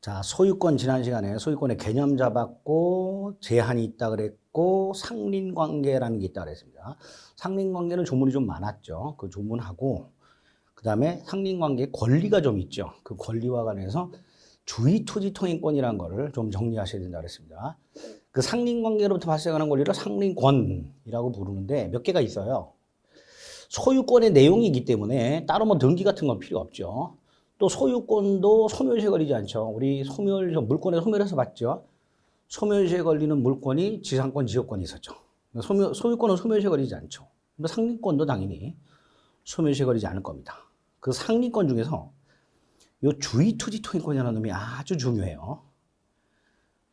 자, 소유권 지난 시간에 소유권의 개념 잡았고 제한이 있다 그랬고 상린관계라는 게 있다 그랬습니다. 상린관계는 조문이 좀 많았죠. 그 조문하고 그 다음에 상린관계에 권리가 좀 있죠. 그 권리와 관해서 주의토지통행권이라는 거를 좀 정리하셔야 된다 그랬습니다. 그 상린관계로부터 발생하는 권리를 상린권이라고 부르는데 몇 개가 있어요. 소유권의 내용이기 때문에 따로 뭐 등기 같은 건 필요 없죠. 또 소유권도 소멸시에 걸리지 않죠. 우리 물권에 소멸해서 봤죠. 소멸시에 걸리는 물권이 지상권, 지역권이 있었죠. 소유권은 소멸시에 걸리지 않죠. 상린권도 당연히 소멸시에 걸리지 않을 겁니다. 그 상린권 중에서 요 주의토지통행권이라는 놈이 아주 중요해요.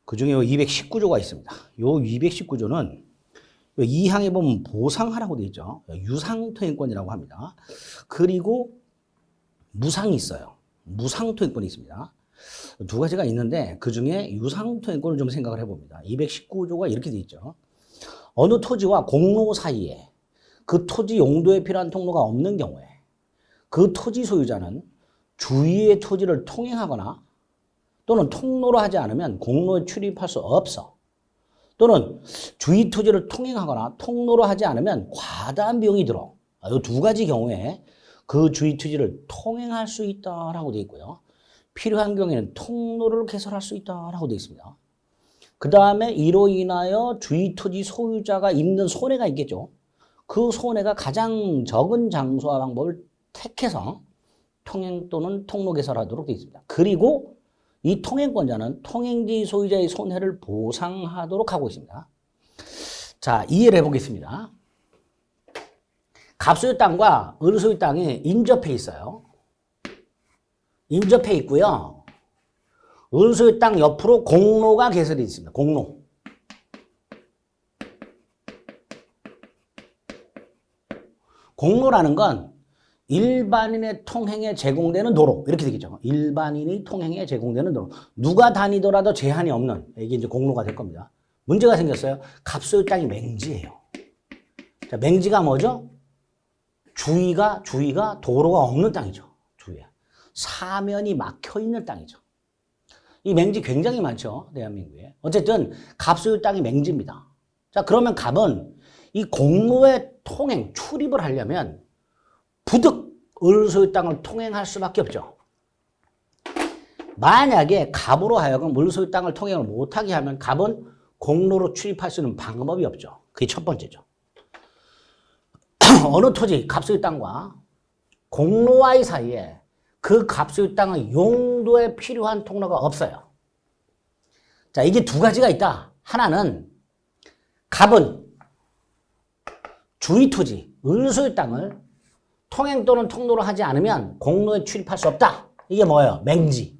그 중에 219조가 있습니다. 요 219조는 2항에 보면 보상하라고 되어 있죠. 유상통행권이라고 합니다. 그리고 무상이 있어요. 무상통행권이 있습니다. 두 가지가 있는데 그 중에 유상통행권을 좀 생각을 해봅니다. 219조가 이렇게 되어 있죠. 어느 토지와 공로 사이에 그 토지 용도에 필요한 통로가 없는 경우에 그 토지 소유자는 주위의 토지를 통행하거나 또는 통로로 하지 않으면 공로에 출입할 수 없어. 또는 주위 토지를 통행하거나 통로로 하지 않으면 과다한 비용이 들어. 이 두 가지 경우에 그 주위 토지를 통행할 수 있다라고 되어 있고요. 필요한 경우에는 통로를 개설할 수 있다라고 되어 있습니다. 그 다음에 이로 인하여 주위 토지 소유자가 입는 손해가 있겠죠. 그 손해가 가장 적은 장소와 방법을 택해서 통행 또는 통로 개설하도록 되어 있습니다. 그리고 이 통행권자는 통행지 소유자의 손해를 보상하도록 하고 있습니다. 자, 이해를 해보겠습니다. 갑소유 땅과 을소유 땅이 인접해 있어요. 인접해 있고요. 을소유 땅 옆으로 공로가 개설이 있습니다. 공로. 공로라는 건 일반인의 통행에 제공되는 도로. 이렇게 되겠죠. 일반인의 통행에 제공되는 도로. 누가 다니더라도 제한이 없는, 이게 이제 공로가 될 겁니다. 문제가 생겼어요. 갑소유 땅이 맹지예요. 자, 맹지가 뭐죠? 주위가 도로가 없는 땅이죠. 주위에. 사면이 막혀 있는 땅이죠. 이 맹지 굉장히 많죠. 대한민국에. 어쨌든 갑소유 땅이 맹지입니다. 자, 그러면 갑은 이 공로의 통행, 출입을 하려면 부득 을소유 땅을 통행할 수밖에 없죠. 만약에 갑으로 하여금 을소유 땅을 통행을 못하게 하면 갑은 공로로 출입할 수 있는 방법이 없죠. 그게 첫 번째죠. 어느 토지, 갑소유 땅과 공로와의 사이에 그 갑소유 땅의 용도에 필요한 통로가 없어요. 자, 이게 두 가지가 있다. 하나는 갑은 주위 토지, 을소유 땅을 통행 또는 통로로 하지 않으면 공로에 출입할 수 없다. 이게 뭐예요? 맹지.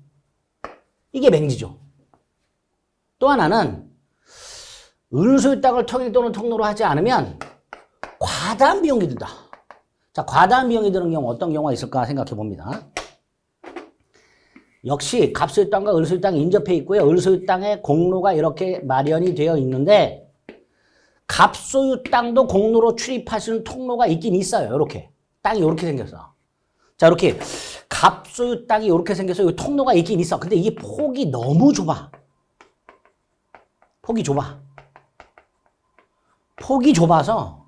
이게 맹지죠. 또 하나는 을소유 땅을 통행 또는 통로로 하지 않으면 과다한 비용이 든다. 자, 과다한 비용이 드는 경우 어떤 경우가 있을까 생각해 봅니다. 역시 갑소유 땅과 을소유 땅이 인접해 있고요. 을소유 땅에 공로가 이렇게 마련이 되어 있는데 갑소유 땅도 공로로 출입할 수 있는 통로가 있긴 있어요. 이렇게. 땅이 이렇게 생겼어. 자, 이렇게 갑소유 땅이 이렇게 생겨서 여기 통로가 있긴 있어. 근데 이게 폭이 너무 좁아. 폭이 좁아. 폭이 좁아서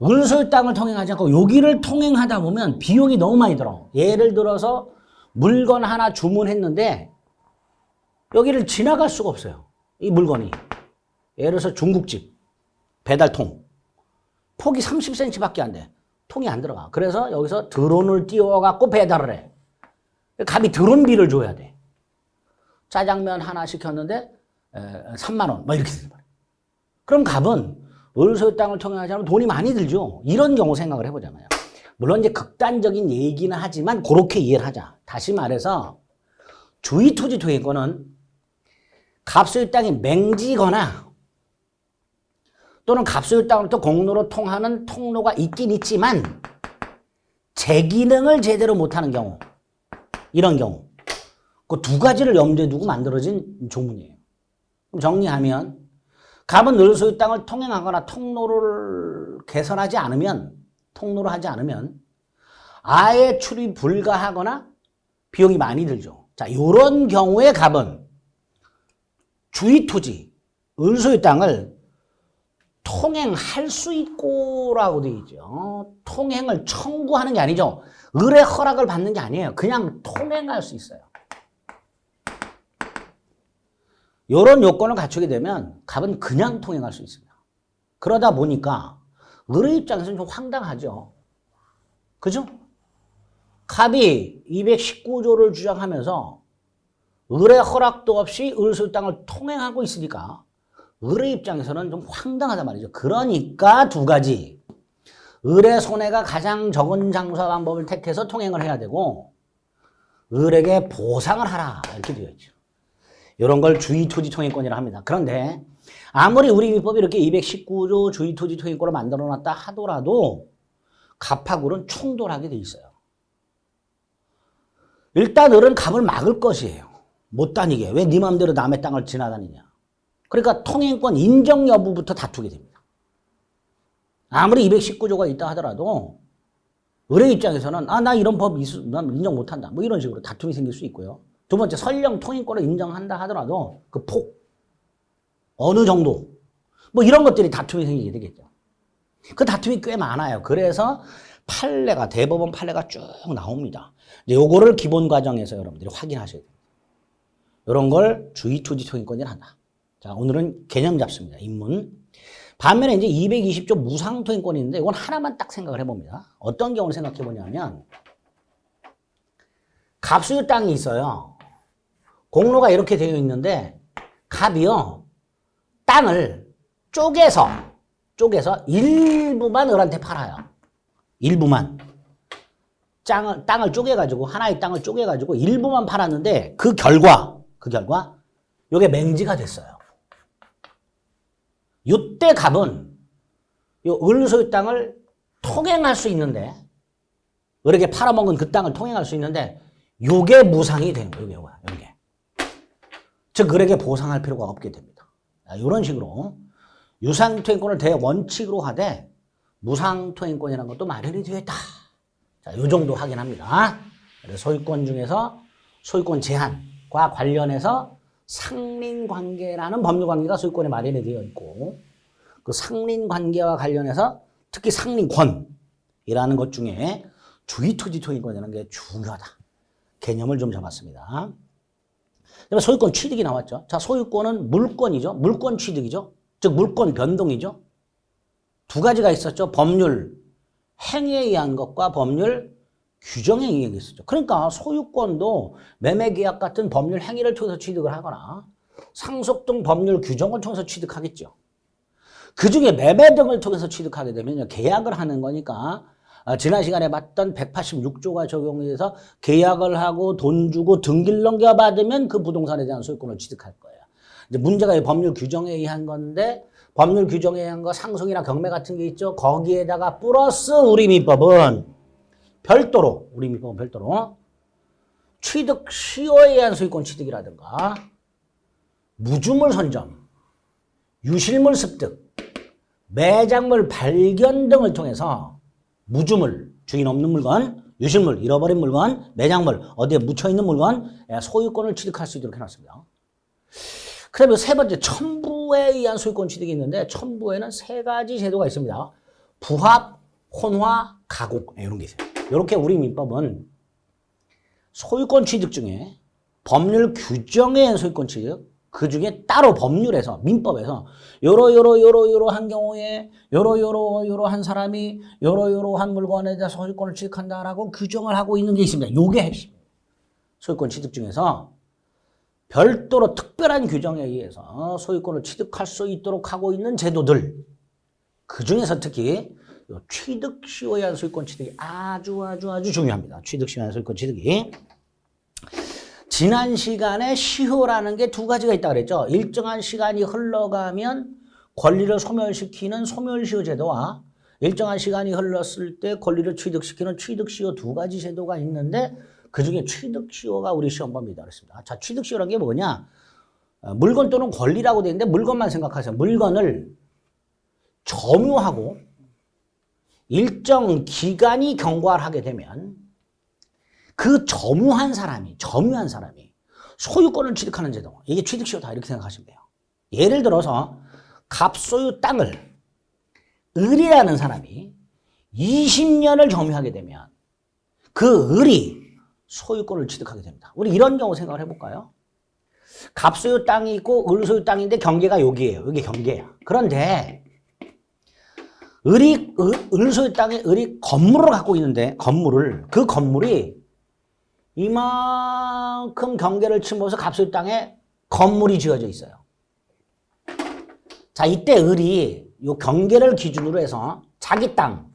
을소유 땅을 통행하지 않고 여기를 통행하다 보면 비용이 너무 많이 들어. 예를 들어서 물건 하나 주문했는데 여기를 지나갈 수가 없어요. 이 물건이. 예를 들어서 중국집 배달통. 폭이 30cm밖에 안 돼. 통이 안 들어가. 그래서 여기서 드론을 띄워갖고 배달을 해. 갑이 드론비를 줘야 돼. 짜장면 하나 시켰는데 3만 원. 뭐 이렇게 되는 거야. 그럼 갑은 을소유 땅을 통행하지 않으면 돈이 많이 들죠. 이런 경우 생각을 해보잖아요. 물론 이제 극단적인 얘기는 하지만 그렇게 이해를 하자. 다시 말해서 주위 토지 통행권은 갑소유 땅이 맹지거나 또는 갑소유 땅으로부터 공로로 통하는 통로가 있긴 있지만 제 기능을 제대로 못하는 경우, 이런 경우, 그 두 가지를 염두에 두고 만들어진 조문이에요. 그럼 정리하면 갑은 을소유 땅을 통행하거나 통로를 개선하지 않으면, 통로를 하지 않으면 아예 출입 불가하거나 비용이 많이 들죠. 자, 요런 경우에 갑은 주의 토지, 을소유 땅을 통행할 수 있고라고 되어 있죠. 통행을 청구하는 게 아니죠. 을의 허락을 받는 게 아니에요. 그냥 통행할 수 있어요. 이런 요건을 갖추게 되면 갑은 그냥 통행할 수 있습니다. 그러다 보니까 을의 입장에서는 좀 황당하죠. 그죠? 갑이 219조를 주장하면서 을의 허락도 없이 을소유 땅을 통행하고 있으니까 을의 입장에서는 좀 황당하단 말이죠. 그러니까 두 가지. 을의 손해가 가장 적은 장사 방법을 택해서 통행을 해야 되고 을에게 보상을 하라 이렇게 되어 있죠. 이런 걸 주의토지 통행권이라 합니다. 그런데 아무리 우리 민법이 이렇게 219조 주의토지 통행권을 만들어놨다 하더라도 갑하고 을은 충돌하게 돼 있어요. 일단 을은 갑을 막을 것이에요. 못 다니게. 왜 네 맘대로 남의 땅을 지나다니냐. 그러니까 통행권 인정 여부부터 다투게 됩니다. 아무리 219조가 있다 하더라도 을의 입장에서는 나 이런 법 난 인정 못한다. 뭐 이런 식으로 다툼이 생길 수 있고요. 두 번째, 설령 통행권을 인정한다 하더라도 그 폭, 어느 정도, 뭐 이런 것들이 다툼이 생기게 되겠죠. 그 다툼이 꽤 많아요. 그래서 판례가, 대법원 판례가 쭉 나옵니다. 이제 요거를 기본 과정에서 여러분들이 확인하셔야 됩니다. 이런 걸 주의토지 통행권이라 한다. 자, 오늘은 개념 잡습니다. 입문. 반면에 이제 220조 무상통행권이 있는데 이건 하나만 딱 생각을 해봅니다. 어떤 경우를 생각해 보냐면 갑소유 땅이 있어요. 공로가 이렇게 되어 있는데 갑이요. 땅을 쪼개서 일부만 을한테 팔아요. 일부만. 땅을 쪼개가지고 하나의 땅을 쪼개가지고 일부만 팔았는데 그 결과 요게 맹지가 됐어요. 요때 갑은 요 을소유 땅을 통행할 수 있는데 을에게 팔아먹은 그 땅을 통행할 수 있는데 요게 무상이 되는 거예요. 요게. 즉 을에게 보상할 필요가 없게 됩니다. 이런 식으로 유상통행권을 대원칙으로 하되 무상통행권이라는 것도 마련이 되어 있다. 자, 요 정도 확인합니다. 그래서 소유권 중에서 소유권 제한과 관련해서 상린관계라는 법률관계가 소유권에 마련이 되어 있고 그 상린관계와 관련해서 특히 상린권이라는 것 중에 주의토지통행권이라는 게 중요하다. 개념을 좀 잡았습니다. 그다음에 소유권 취득이 나왔죠. 자, 소유권은 물권이죠. 물권 취득이죠. 즉 물권 변동이죠. 두 가지가 있었죠. 법률 행위에 의한 것과 법률 규정에 의한 게 있었죠. 그러니까 소유권도 매매계약 같은 법률 행위를 통해서 취득을 하거나 상속 등 법률 규정을 통해서 취득하겠죠. 그중에 매매 등을 통해서 취득하게 되면 계약을 하는 거니까 지난 시간에 봤던 186조가 적용이 돼서 계약을 하고 돈 주고 등기를 넘겨받으면 그 부동산에 대한 소유권을 취득할 거예요. 이제 문제가 이 법률 규정에 의한 건데 법률 규정에 의한 거 상속이나 경매 같은 게 있죠. 거기에다가 플러스 우리 민법은 별도로 취득 시효에 의한 소유권 취득이라든가 무주물 선점, 유실물 습득, 매장물 발견 등을 통해서 무주물, 주인 없는 물건, 유실물, 잃어버린 물건, 매장물, 어디에 묻혀있는 물건, 소유권을 취득할 수 있도록 해놨습니다. 그 다음에 세 번째, 첨부에 의한 소유권 취득이 있는데 첨부에는 세 가지 제도가 있습니다. 부합, 혼화, 가공 이런 게 있어요. 이렇게 우리 민법은 소유권 취득 중에 법률 규정에 의한 소유권 취득, 그 중에 따로 법률에서 민법에서 요러한 경우에 요러한 사람이 요러한 물건에 대해서 소유권을 취득한다라고 규정을 하고 있는 게 있습니다. 요게 핵심입니다. 소유권 취득 중에서 별도로 특별한 규정에 의해서 소유권을 취득할 수 있도록 하고 있는 제도들, 그 중에서 특히 취득 시효에 의한 소유권 취득이 아주 중요합니다. 취득 시효에 의한 소유권 취득이. 지난 시간에 시효라는 게 두 가지가 있다고 그랬죠. 일정한 시간이 흘러가면 권리를 소멸시키는 소멸시효 제도와 일정한 시간이 흘렀을 때 권리를 취득시키는 취득시효 두 가지 제도가 있는데 그중에 취득시효가 우리 시험범위다 그랬습니다. 자, 취득시효라는 게 뭐냐? 물건 또는 권리라고 되어 있는데 물건만 생각하세요. 물건을 점유하고 일정 기간이 경과를 하게 되면 그 점유한 사람이 소유권을 취득하는 제도. 이게 취득시효다 이렇게 생각하시면 돼요. 예를 들어서 갑소유 땅을 을이라는 사람이 20년을 점유하게 되면 그 을이 소유권을 취득하게 됩니다. 우리 이런 경우 생각을 해볼까요? 갑소유 땅이 있고 을소유 땅인데 경계가 여기예요. 여기 경계야. 그런데 을소유 땅에 을이 건물을 갖고 있는데 그 건물이 이만큼 경계를 침범해서 갑소유 땅에 건물이 지어져 있어요. 자, 이때 을이 이 경계를 기준으로 해서 자기 땅은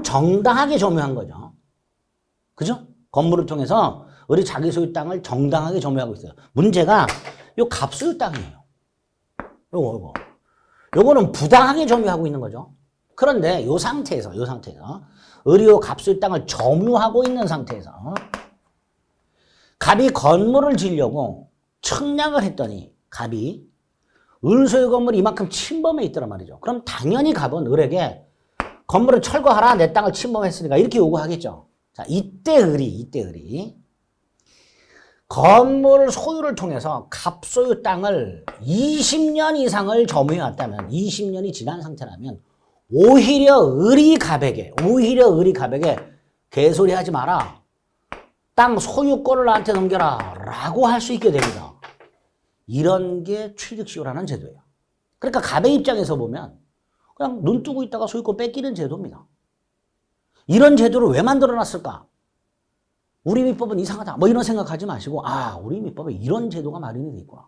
정당하게 점유한 거죠. 그죠? 건물을 통해서 을이 자기 소유 땅을 정당하게 점유하고 있어요. 문제가 이 갑소유 땅이에요. 요거는 부당하게 점유하고 있는 거죠. 그런데 이 상태에서 을이 이 갑소유 땅을 점유하고 있는 상태에서 갑이 건물을 지으려고 청약을 했더니 갑이 을소유 건물이 이만큼 침범해 있더란 말이죠. 그럼 당연히 갑은 을에게 건물을 철거하라, 내 땅을 침범했으니까 이렇게 요구하겠죠. 자, 이때 을이 건물 소유를 통해서 갑소유 땅을 20년 이상을 점유해왔다면, 20년이 지난 상태라면 오히려 을이 갑에게 개소리 하지 마라, 땅 소유권을 나한테 넘겨라 라고 할 수 있게 됩니다. 이런 게 취득시효라는 제도예요. 그러니까 갑의 입장에서 보면 그냥 눈 뜨고 있다가 소유권 뺏기는 제도입니다. 이런 제도를 왜 만들어놨을까? 우리 민법은 이상하다 뭐 이런 생각하지 마시고, 우리 민법에 이런 제도가 마련이 돼 있구나,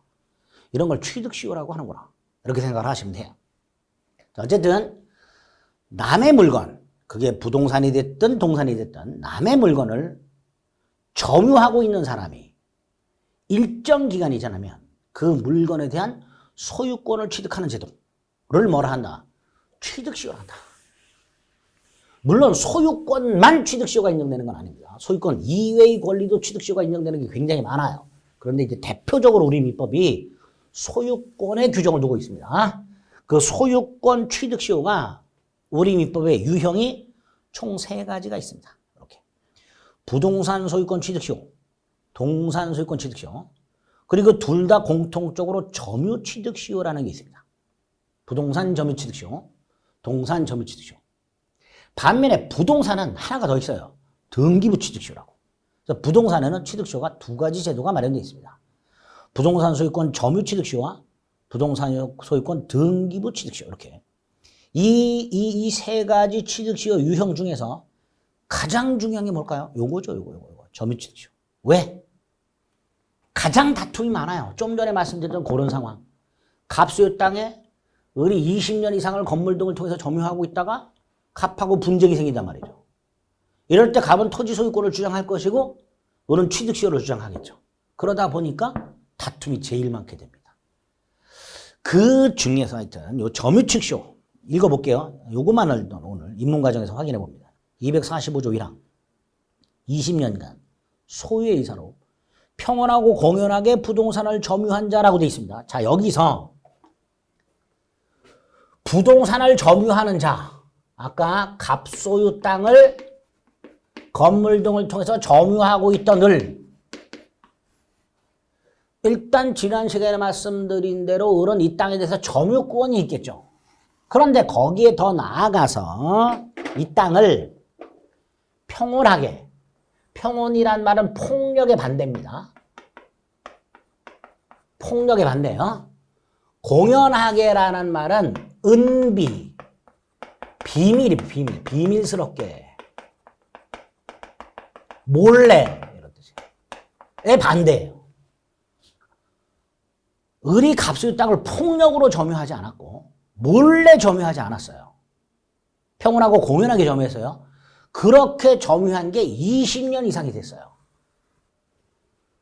이런 걸 취득시효라고 하는구나, 이렇게 생각을 하시면 돼요. 자, 어쨌든 남의 물건, 그게 부동산이 됐든 동산이 됐든 남의 물건을 점유하고 있는 사람이 일정 기간이 지나면 그 물건에 대한 소유권을 취득하는 제도를 뭐라 한다? 취득시효를 한다. 물론 소유권만 취득시효가 인정되는 건 아닙니다. 소유권 이외의 권리도 취득시효가 인정되는 게 굉장히 많아요. 그런데 이제 대표적으로 우리 민법이 소유권의 규정을 두고 있습니다. 그 소유권 취득시효가 우리 민법의 유형이 총 3가지가 있습니다. 이렇게 부동산 소유권 취득시효, 동산 소유권 취득시효, 그리고 둘 다 공통적으로 점유 취득시효라는 게 있습니다. 부동산 점유 취득시효, 동산 점유 취득시효. 반면에 부동산은 하나가 더 있어요. 등기부 취득시효라고. 그래서 부동산에는 취득시효가 2가지 제도가 마련되어 있습니다. 부동산 소유권 점유 취득시효와 부동산 소유권 등기부 취득시효, 이렇게. 이 3가지 취득시효 유형 중에서 가장 중요한 게 뭘까요? 요거. 점유 취득시효. 왜? 가장 다툼이 많아요. 좀 전에 말씀드렸던 그런 상황. 갑소유 땅에 을이 20년 이상을 건물 등을 통해서 점유하고 있다가 갑하고 분쟁이 생긴단 말이죠. 이럴 때 갑은 토지 소유권을 주장할 것이고 을은 취득시효를 주장하겠죠. 그러다 보니까 다툼이 제일 많게 됩니다. 그 중에서 하여튼 요 점유취득시효 읽어볼게요. 요것만을 오늘 입문과정에서 확인해 봅니다. 245조 1항 20년간 소유의 의사로 평온하고 공연하게 부동산을 점유한 자라고 되어 있습니다. 자, 여기서 부동산을 점유하는 자, 아까 갑소유 땅을 건물 등을 통해서 점유하고 있던 을, 일단 지난 시간에 말씀드린 대로 을은 이 땅에 대해서 점유권이 있겠죠. 그런데 거기에 더 나아가서 이 땅을 평온하게, 평온이란 말은 폭력의 반대입니다. 폭력의 반대요. 공연하게라는 말은 은비, 비밀스럽게, 몰래, 이런 뜻이에요. 반대예요. 을이 갑소유 땅을 폭력으로 점유하지 않았고 몰래 점유하지 않았어요. 평온하고 공연하게 점유했어요. 그렇게 점유한 게 20년 이상이 됐어요.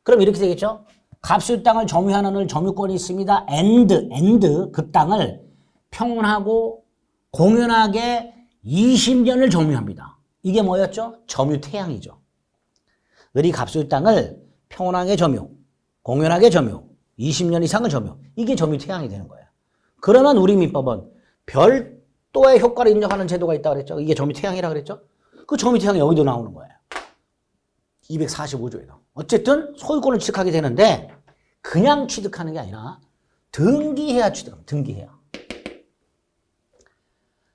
그럼 이렇게 되겠죠? 갑소유 땅을 점유하는 을 점유권이 있습니다. and 그 땅을 평온하고 공연하게 20년을 점유합니다. 이게 뭐였죠? 점유태양이죠. 을이 갑소유 땅을 평온하게 점유, 공연하게 점유, 20년 이상을 점유. 이게 점유태양이 되는 거예요. 그러면 우리 민법은 별도의 효과를 인정하는 제도가 있다고 그랬죠. 이게 점유태양이라고 그랬죠. 그 점유태양이 여기도 나오는 거예요. 245조에도. 어쨌든 소유권을 취득하게 되는데 그냥 취득하는 게 아니라 등기해야 취득합니다. 등기해야.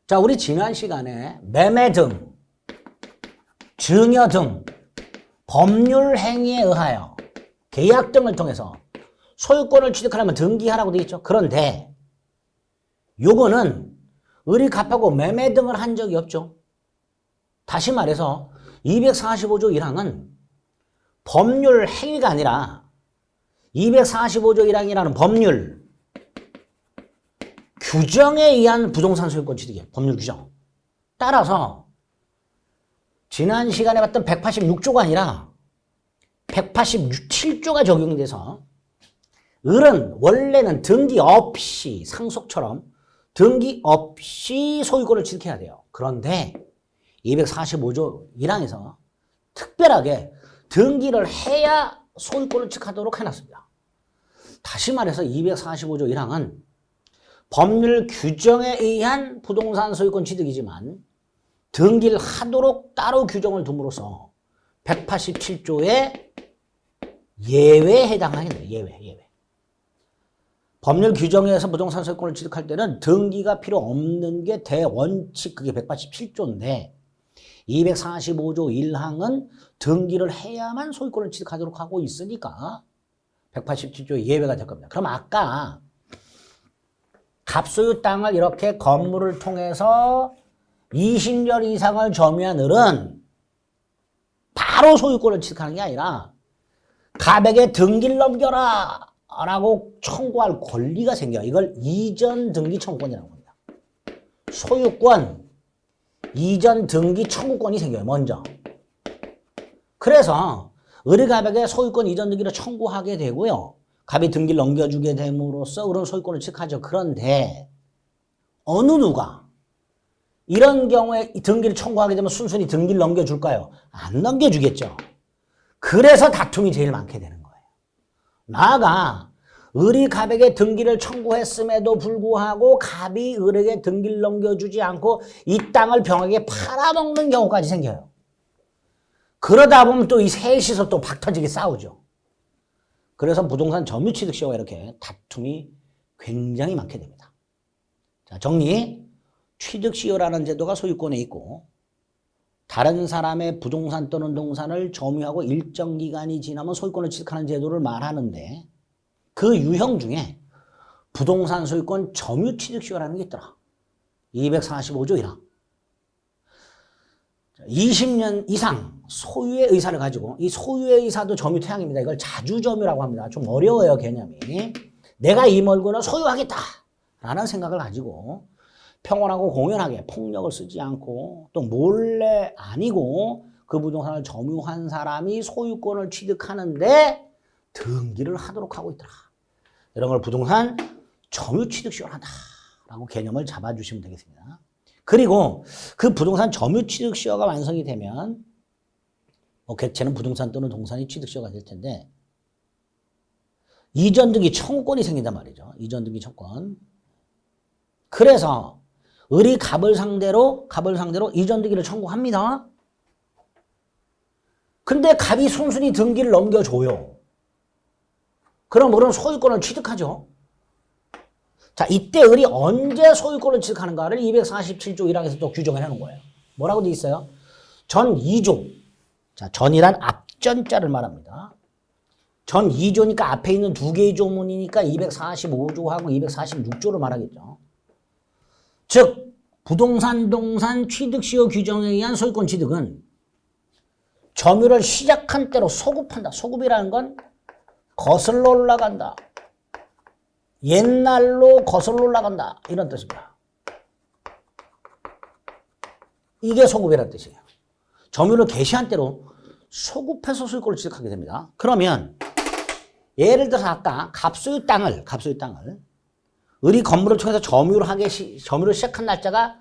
자, 우리 지난 시간에 매매 등, 증여 등 법률 행위에 의하여 계약 등을 통해서 소유권을 취득하려면 등기하라고 되어 있죠. 그런데 요거는 을이 값하고 매매 등을 한 적이 없죠. 다시 말해서 245조 1항은 법률 행위가 아니라 245조 1항이라는 법률 규정에 의한 부동산 소유권 취득이에요. 법률 규정. 따라서 지난 시간에 봤던 186조가 아니라 187조가 적용이 돼서 을은 원래는 등기 없이 상속처럼 등기 없이 소유권을 취득해야 돼요. 그런데 245조 1항에서 특별하게 등기를 해야 소유권을 취득하도록 해놨습니다. 다시 말해서 245조 1항은 법률 규정에 의한 부동산 소유권 취득이지만 등기를 하도록 따로 규정을 둠으로써 187조의 예외에 해당하겠네요. 예외. 법률 규정에서 부동산 소유권을 취득할 때는 등기가 필요 없는 게 대원칙, 그게 187조인데 245조 1항은 등기를 해야만 소유권을 취득하도록 하고 있으니까 187조의 예외가 될 겁니다. 그럼 아까 갑소유 땅을 이렇게 건물을 통해서 20년 이상을 점유한 을은 바로 소유권을 취득하는 게 아니라 갑에게 등기를 넘겨라 라고 청구할 권리가 생겨요. 이걸 이전 등기 청구권이라고 합니다. 소유권, 이전 등기 청구권이 생겨요. 먼저. 그래서 을이 갑에게 소유권 이전 등기를 청구하게 되고요. 갑이 등기를 넘겨주게 됨으로써 을은 소유권을 취득하죠. 그런데 어느 누가 이런 경우에 등기를 청구하게 되면 순순히 등기를 넘겨줄까요? 안 넘겨주겠죠. 그래서 다툼이 제일 많게 되는 거예요. 나아가 을이 갑에게 등기를 청구했음에도 불구하고 갑이 을에게 등기를 넘겨주지 않고 이 땅을 병에게 팔아먹는 경우까지 생겨요. 그러다 보면 또 이 셋이서 또 박터지게 싸우죠. 그래서 부동산 점유취득시효가 이렇게 다툼이 굉장히 많게 됩니다. 자, 정리. 취득시효라는 제도가 소유권에 있고 다른 사람의 부동산 또는 동산을 점유하고 일정 기간이 지나면 소유권을 취득하는 제도를 말하는데 그 유형 중에 부동산 소유권 점유취득시효라는 게 있더라. 245조 1항. 20년 이상 소유의 의사를 가지고 이 소유의 의사도 점유태양입니다. 이걸 자주점유라고 합니다. 좀 어려워요, 개념이. 내가 이 물건을 소유하겠다라는 생각을 가지고 평온하고 공연하게 폭력을 쓰지 않고 또 몰래 아니고 그 부동산을 점유한 사람이 소유권을 취득하는데 등기를 하도록 하고 있더라. 이런 걸 부동산 점유취득시효한다라고 개념을 잡아주시면 되겠습니다. 그리고 그 부동산 점유취득시효가 완성이 되면 객체는 부동산 또는 동산이 취득시효가 될 텐데 이전 등기 청구권이 생긴단 말이죠. 이전 등기 청구권. 그래서 을이 갑을 상대로 이전 등기를 청구합니다. 근데 갑이 순순히 등기를 넘겨줘요. 그럼 을은 소유권을 취득하죠. 자, 이때 을이 언제 소유권을 취득하는가를 247조 1항에서 또 규정을 해놓은 거예요. 뭐라고 돼 있어요? 전 2조. 자, 전이란 앞전자를 말합니다. 전 2조니까 앞에 있는 두 개의 조문이니까 245조하고 246조를 말하겠죠. 즉, 부동산 동산 취득시효 규정에 의한 소유권 취득은 점유를 시작한 때로 소급한다. 소급이라는 건 거슬러 올라간다. 옛날로 거슬러 올라간다. 이런 뜻입니다. 이게 소급이라는 뜻이에요. 점유를 개시한 때로 소급해서 소유권을 취득하게 됩니다. 그러면 예를 들어서 아까 갑소유 땅을 을이 건물을 통해서 점유를 시작한 날짜가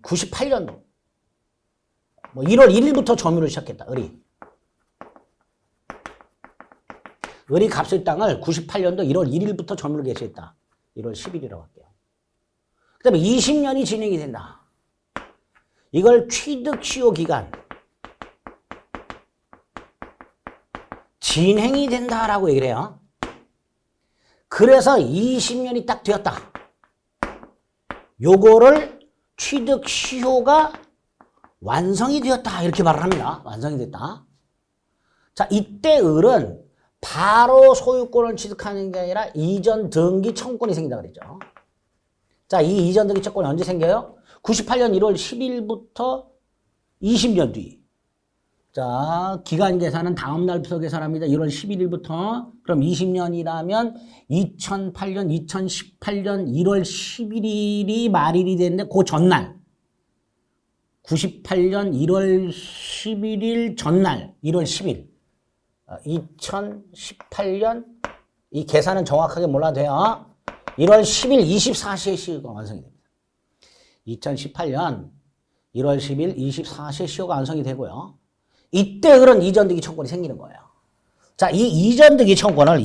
98년도 1월 1일부터 점유를 시작했다. 을이 갑소유 땅을 98년도 1월 1일부터 점유를 개시했다. 1월 10일이라고 할게요. 그 다음에 20년이 진행이 된다. 이걸 취득시효 기간 진행이 된다라고 얘기를 해요. 그래서 20년이 딱 되었다. 요거를 취득 시효가 완성이 되었다. 이렇게 말을 합니다. 완성이 됐다. 자, 이때 을은 바로 소유권을 취득하는 게 아니라 이전 등기 청구권이 생긴다 그랬죠. 자, 이 이전 등기 청구권이 언제 생겨요? 98년 1월 10일부터 20년 뒤. 자, 기간 계산은 다음 날부터 계산합니다. 1월 11일부터. 그럼 20년이라면 2008년, 2018년 1월 11일이 말일이 됐는데 그 전날. 98년 1월 11일 전날. 1월 10일. 2018년 이 계산은 정확하게 몰라도 돼요. 1월 10일 24시에 시효가 완성이 됩니다. 2018년 1월 10일 24시에 시효가 완성이 되고요. 이때 그런 이전등기 청구권이 생기는 거예요. 자, 이 이전등기 청구권을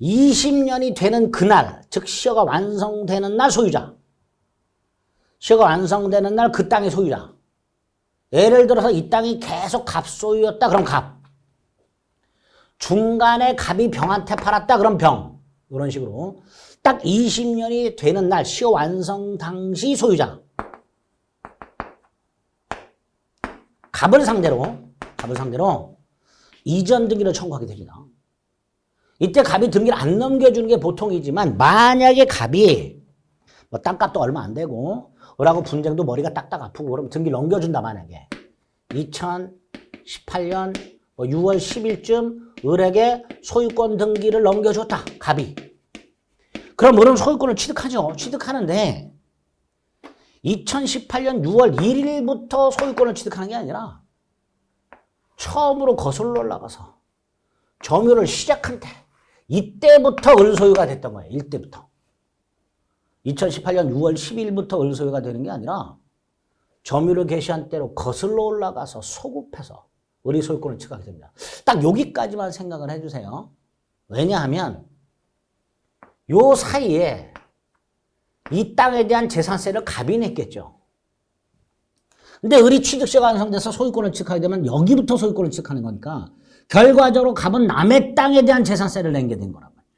20년이 되는 그날, 즉 시효가 완성되는 날 소유자. 시효가 완성되는 날 그 땅의 소유자. 예를 들어서 이 땅이 계속 갑소유였다. 그럼 갑. 중간에 갑이 병한테 팔았다. 그럼 병. 이런 식으로 딱 20년이 되는 날 시효 완성 당시 소유자. 갑을 상대로 이전 등기를 청구하게 됩니다. 이때 갑이 등기를 안 넘겨주는 게 보통이지만 만약에 갑이 뭐 땅값도 얼마 안 되고 을하고 분쟁도 머리가 딱딱 아프고 그러면 등기를 넘겨준다. 만약에 2018년 6월 10일쯤 을에게 소유권 등기를 넘겨줬다. 갑이. 그럼 을은 소유권을 취득하죠. 취득하는데 2018년 6월 1일부터 소유권을 취득하는 게 아니라 처음으로 거슬러 올라가서 점유를 시작한 때 이때부터 을 소유가 됐던 거예요. 이때부터. 2018년 6월 10일부터 을 소유가 되는 게 아니라 점유를 개시한 때로 거슬러 올라가서 소급해서 을이 소유권을 취득하게 됩니다. 딱 여기까지만 생각을 해주세요. 왜냐하면 요 사이에 이 땅에 대한 재산세를 갑이 냈겠죠. 근데 을이 취득시효가 완성돼서 소유권을 취득하게 되면 여기부터 소유권을 취득하는 거니까 결과적으로 갑은 남의 땅에 대한 재산세를 낸 게 된 거란 말이에요.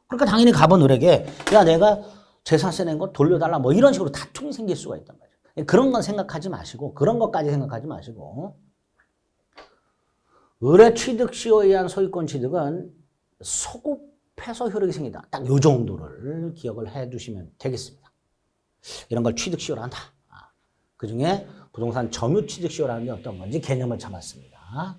그러니까 당연히 갑은 을에게 야 내가 재산세 낸 거 돌려달라 뭐 이런 식으로 다툼이 생길 수가 있단 말이에요. 그런 건 생각하지 마시고 그런 것까지 생각하지 마시고 을의 취득시효에 의한 소유권 취득은 소급해서 효력이 생긴다. 딱 요 정도를 기억을 해 두시면 되겠습니다. 이런 걸 취득시효라 한다. 그중에 부동산 점유 취득시효라는 게 어떤 건지 개념을 잡았습니다.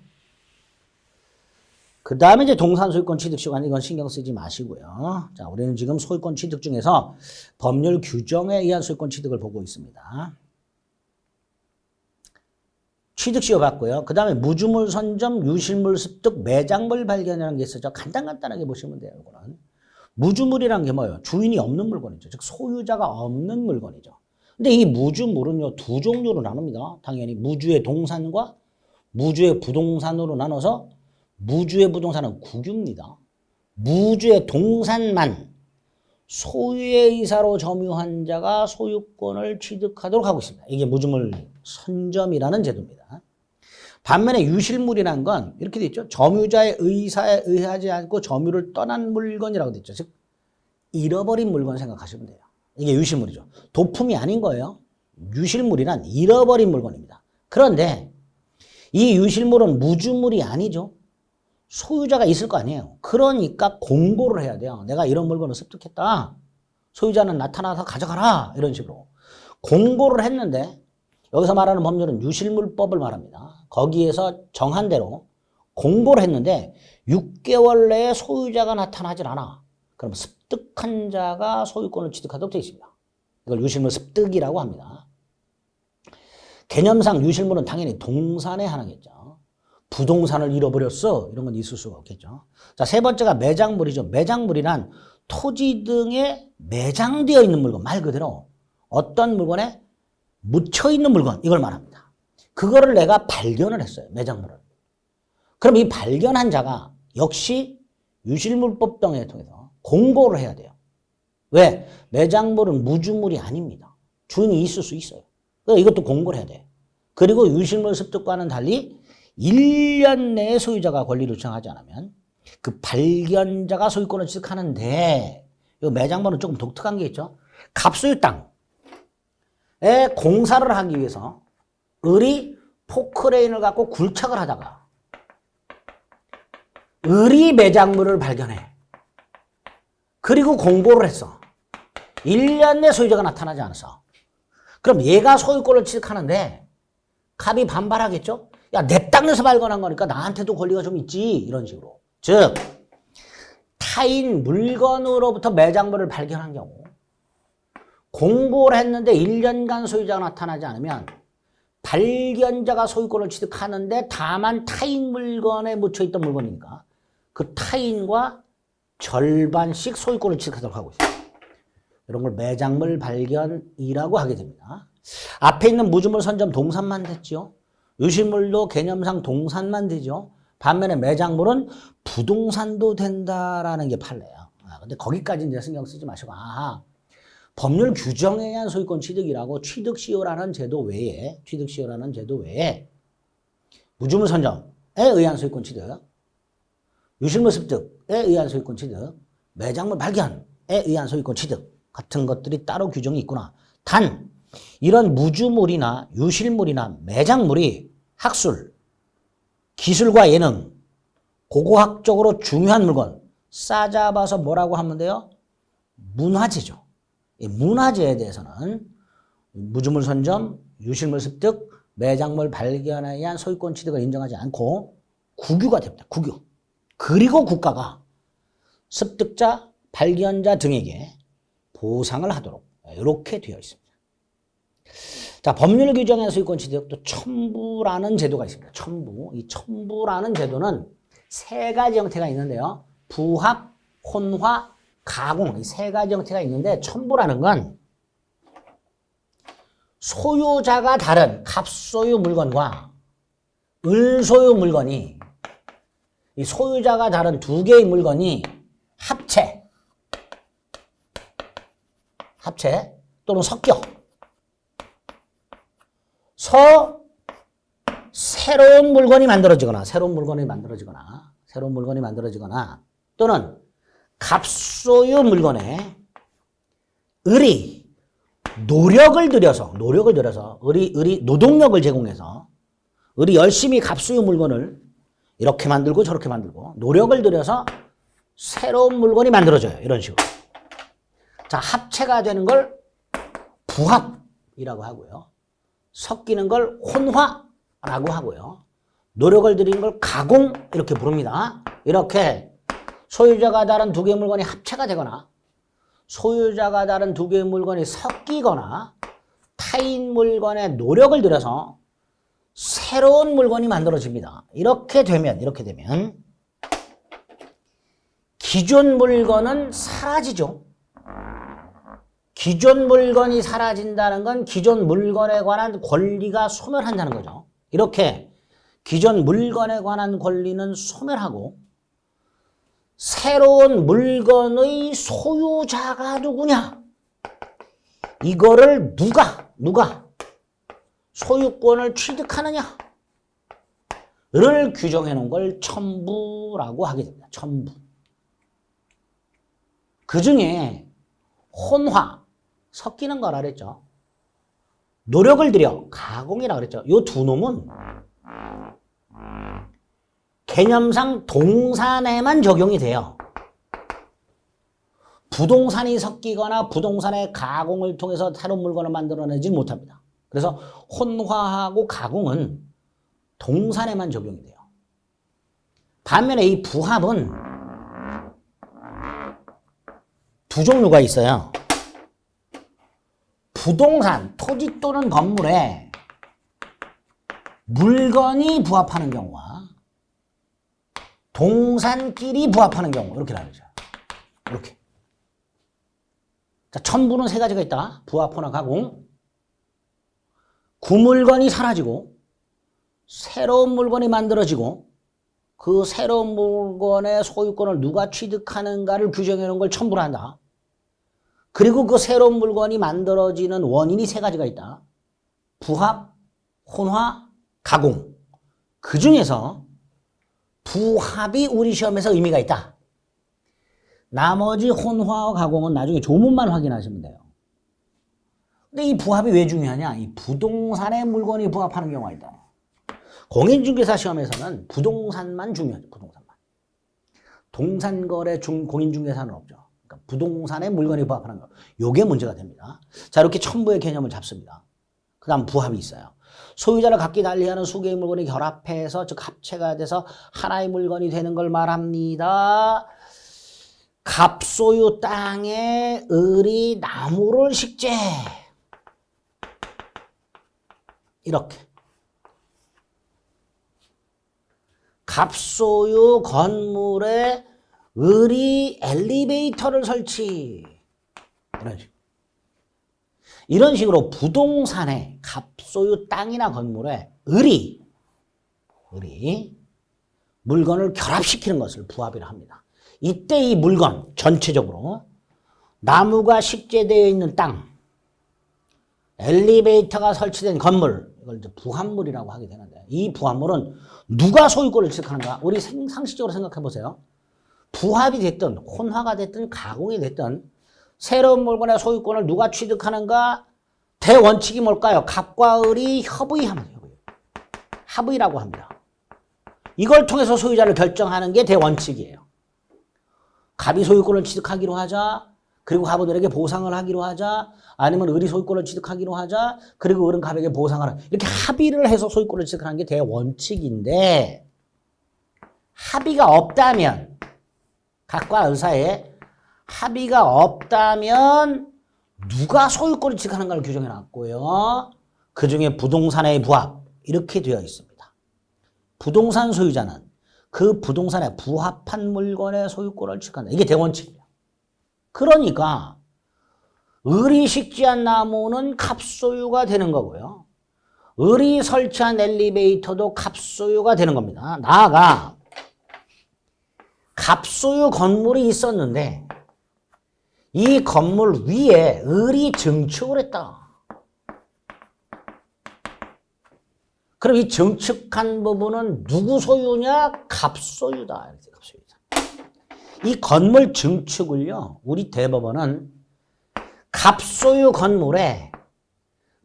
그 다음에 이제 동산 소유권 취득시효가 이건 신경 쓰지 마시고요. 자, 우리는 지금 소유권 취득 중에서 법률 규정에 의한 소유권 취득을 보고 있습니다. 취득시효 봤고요. 그 다음에 무주물 선점, 유실물 습득, 매장물 발견이라는 게 있어요. 간단하게 보시면 돼요. 이거는. 무주물이란 게 뭐예요? 주인이 없는 물건이죠. 즉 소유자가 없는 물건이죠. 근데 이 무주물은요, 두 종류로 나눕니다. 당연히 무주의 동산과 무주의 부동산으로 나눠서 무주의 부동산은 국유입니다. 무주의 동산만 소유의 의사로 점유한 자가 소유권을 취득하도록 하고 있습니다. 이게 무주물 선점이라는 제도입니다. 반면에 유실물이란 건 이렇게 돼 있죠. 점유자의 의사에 의하지 않고 점유를 떠난 물건이라고 돼 있죠. 즉 잃어버린 물건 생각하시면 돼요. 이게 유실물이죠. 도품이 아닌 거예요. 유실물이란 잃어버린 물건입니다. 그런데 이 유실물은 무주물이 아니죠. 소유자가 있을 거 아니에요. 그러니까 공고를 해야 돼요. 내가 이런 물건을 습득했다. 소유자는 나타나서 가져가라. 이런 식으로. 공고를 했는데 여기서 말하는 법률은 유실물법을 말합니다. 거기에서 정한 대로 공고를 했는데 6개월 내에 소유자가 나타나질 않아. 그럼 습득한 자가 소유권을 취득하도록 되어 있습니다. 이걸 유실물 습득이라고 합니다. 개념상 유실물은 당연히 동산에 하나겠죠. 부동산을 잃어버렸어. 이런 건 있을 수가 없겠죠. 자, 세 번째가 매장물이죠. 매장물이란 토지 등에 매장되어 있는 물건, 말 그대로 어떤 물건에 묻혀있는 물건, 이걸 말합니다. 그거를 내가 발견을 했어요. 매장물을. 그럼 이 발견한 자가 역시 유실물법 등에 통해서 공고를 해야 돼요. 왜? 매장물은 무주물이 아닙니다. 주인이 있을 수 있어요. 그래서 이것도 공고를 해야 돼. 그리고 유실물 습득과는 달리 1년 내에 소유자가 권리를 주장하지 않으면 그 발견자가 소유권을 취득하는데 이 매장물은 조금 독특한 게 있죠. 갑소유 땅에 공사를 하기 위해서 을이 포크레인을 갖고 굴착을 하다가 을이 매장물을 발견해. 그리고 공고를 했어. 1년 내 소유자가 나타나지 않았어. 그럼 얘가 소유권을 취득하는데 갑이 반발하겠죠? 야, 내 땅에서 발견한 거니까 나한테도 권리가 좀 있지. 이런 식으로. 즉 타인 물건으로부터 매장물을 발견한 경우 공고를 했는데 1년간 소유자가 나타나지 않으면 발견자가 소유권을 취득하는데 다만 타인 물건에 묻혀있던 물건이니까 그 타인과 절반씩 소유권을 취득하도록 하고 있어요. 이런 걸 매장물 발견이라고 하게 됩니다. 앞에 있는 무주물, 선점, 동산만 됐죠. 유실물도 개념상 동산만 되죠. 반면에 매장물은 부동산도 된다라는 게 판례예요. 근데 거기까지 이제 신경 쓰지 마시고, 법률 규정에 의한 소유권 취득이라고 취득시효라는 제도 외에, 무주물 선점에 의한 소유권 취득, 유실물 습득에 의한 소유권 취득, 매장물 발견에 의한 소유권 취득 같은 것들이 따로 규정이 있구나. 단 이런 무주물이나 유실물이나 매장물이 학술, 기술과 예능, 고고학적으로 중요한 물건 싸잡아서 뭐라고 하면 돼요? 문화재죠. 이 문화재에 대해서는 무주물 선점, 유실물 습득, 매장물 발견에 의한 소유권 취득을 인정하지 않고 국유가 됩니다. 국유. 그리고 국가가 습득자, 발견자 등에게 보상을 하도록 이렇게 되어 있습니다. 자, 법률 규정의 소유권 취득 또 첨부라는 제도가 있습니다. 첨부. 이 첨부라는 제도는 세 가지 형태가 있는데요. 부합, 혼화, 가공 이 세 가지 형태가 있는데 첨부라는 건 소유자가 다른 갑소유 물건과 을소유 물건이 이 소유자가 다른 두 개의 물건이 합체 또는 섞여 새로운 물건이 만들어지거나 또는 갑소유 물건에 을이 노력을 들여서 을이 노동력을 제공해서 을이 열심히 갑소유 물건을 이렇게 만들고 저렇게 만들고 노력을 들여서 새로운 물건이 만들어져요. 이런 식으로. 자, 합체가 되는 걸 부합이라고 하고요. 섞이는 걸 혼화라고 하고요. 노력을 들이는 걸 가공 이렇게 부릅니다. 이렇게 소유자가 다른 두 개의 물건이 합체가 되거나 소유자가 다른 두 개의 물건이 섞이거나 타인 물건에 노력을 들여서 새로운 물건이 만들어집니다. 이렇게 되면 기존 물건은 사라지죠. 기존 물건이 사라진다는 건 기존 물건에 관한 권리가 소멸한다는 거죠. 이렇게 기존 물건에 관한 권리는 소멸하고 새로운 물건의 소유자가 누구냐? 이거를 누가 소유권을 취득하느냐를 규정해 놓은 걸 첨부라고 하게 됩니다. 첨부. 그 중에 혼화, 섞이는 거라 그랬죠. 노력을 들여, 가공이라 그랬죠. 이 두 놈은 개념상 동산에만 적용이 돼요. 부동산이 섞이거나 부동산의 가공을 통해서 새로운 물건을 만들어내지 못합니다. 그래서 혼화하고 가공은 동산에만 적용이 돼요. 반면에 이 부합은 두 종류가 있어요. 부동산, 토지 또는 건물에 물건이 부합하는 경우와 동산끼리 부합하는 경우 이렇게 나누죠. 이렇게. 자, 첨부는 세 가지가 있다. 부합, 혼화, 가공. 구물건이 사라지고 새로운 물건이 만들어지고 그 새로운 물건의 소유권을 누가 취득하는가를 규정해 놓은 걸 첨부를 한다. 그리고 그 새로운 물건이 만들어지는 원인이 세 가지가 있다. 부합, 혼화, 가공. 그 중에서 부합이 우리 시험에서 의미가 있다. 나머지 혼화와 가공은 나중에 조문만 확인하시면 돼요. 근데 이 부합이 왜 중요하냐? 이 부동산의 물건이 부합하는 경우가 있다. 공인중개사 시험에서는 부동산만 중요하죠. 부동산만. 동산거래 공인중개사는 없죠. 그러니까 부동산의 물건이 부합하는 거. 요게 문제가 됩니다. 자, 이렇게 첨부의 개념을 잡습니다. 그 다음 부합이 있어요. 소유자를 각기 달리하는 수 개의 물건이 결합해서 즉 합체가 돼서 하나의 물건이 되는 걸 말합니다. 갑소유 땅에 을이 나무를 식재. 이렇게. 갑소유 건물에 을이 엘리베이터를 설치. 이런 식으로 부동산에 갑소유 땅이나 건물에 을이 물건을 결합시키는 것을 부합이라 합니다. 이때 이 물건 전체적으로 나무가 식재되어 있는 땅, 엘리베이터가 설치된 건물, 이걸 이제 부합물이라고 하게 되는데, 이 부합물은 누가 소유권을 취득하는가? 우리 상식적으로 생각해 보세요. 부합이 됐든 혼화가 됐든 가공이 됐든 새로운 물건의 소유권을 누가 취득하는가? 대원칙이 뭘까요? 갑과 을이 협의하면 돼요. 합의라고 합니다. 이걸 통해서 소유자를 결정하는 게 대원칙이에요. 갑이 소유권을 취득하기로 하자. 그리고 갑은 을에게 보상을 하기로 하자. 아니면 을이 소유권을 취득하기로 하자. 그리고 을은 갑에게 보상을 하자. 이렇게 합의를 해서 소유권을 취득하는 게 대원칙인데, 합의가 없다면, 갑과 을 사이에 합의가 없다면 누가 소유권을 취득하는가를 규정해 놨고요. 그 중에 부동산의 부합 이렇게 되어 있습니다. 부동산 소유자는 그 부동산에 부합한 물건의 소유권을 취득한다. 이게 대원칙이에요. 그러니까 을이 식재한 나무는 갑소유가 되는 거고요. 을이 설치한 엘리베이터도 갑소유가 되는 겁니다. 나아가 갑소유 건물이 있었는데 이 건물 위에 을이 증축을 했다. 그럼 이 증축한 부분은 누구 소유냐? 갑소유다. 이 건물 증축을요, 우리 대법원은 갑소유 건물에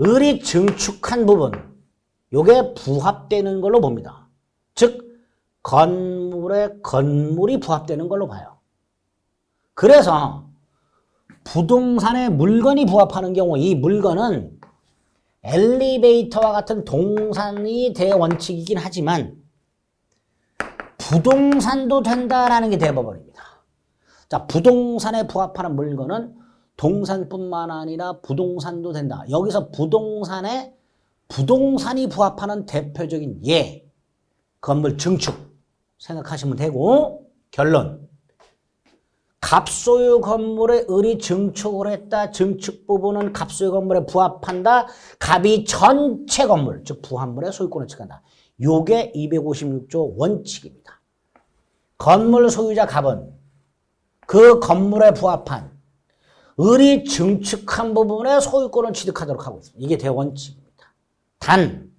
을이 증축한 부분, 요게 부합되는 걸로 봅니다. 즉 건물에 건물이 부합되는 걸로 봐요. 그래서 부동산에 물건이 부합하는 경우 이 물건은 엘리베이터와 같은 동산이 대원칙이긴 하지만 부동산도 된다라는 게 대법원입니다. 자, 부동산에 부합하는 물건은 동산뿐만 아니라 부동산도 된다. 여기서 부동산이 부합하는 대표적인 예, 건물 증축 생각하시면 되고, 결론. 갑소유 건물에 을이 증축을 했다. 증축 부분은 갑소유 건물에 부합한다. 갑이 전체 건물, 즉 부합물의 소유권을 취득한다. 요게 256조 원칙입니다. 건물 소유자 갑은 그 건물에 부합한 을이 증축한 부분의 소유권을 취득하도록 하고 있습니다. 이게 대원칙입니다. 단,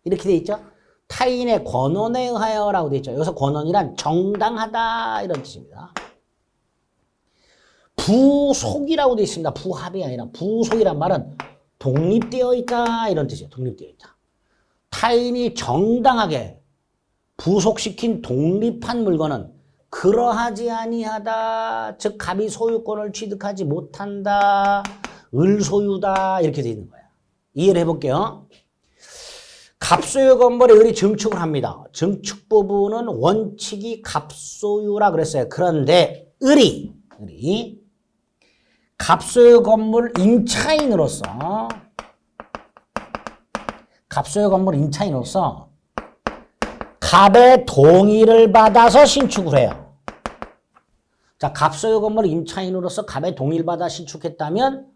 이렇게 돼 있죠? 타인의 권한에 의하여라고 돼 있죠. 여기서 권한이란 정당하다 이런 뜻입니다. 부속이라고 돼 있습니다. 부합이 아니라 부속이란 말은 독립되어 있다 이런 뜻이에요. 독립되어 있다. 타인이 정당하게 부속시킨 독립한 물건은 그러하지 아니하다. 즉 갑이 소유권을 취득하지 못한다. 을 소유다. 이렇게 돼 있는 거예요. 이해를 해볼게요. 갑소유 건물에 을이 증축을 합니다. 증축 부분은 원칙이 갑소유라 그랬어요. 그런데 을이 갑소유 건물 임차인으로서 갑의 동의를 받아서 신축을 해요. 자, 갑소유 건물 임차인으로서 갑의 동의를 받아 신축했다면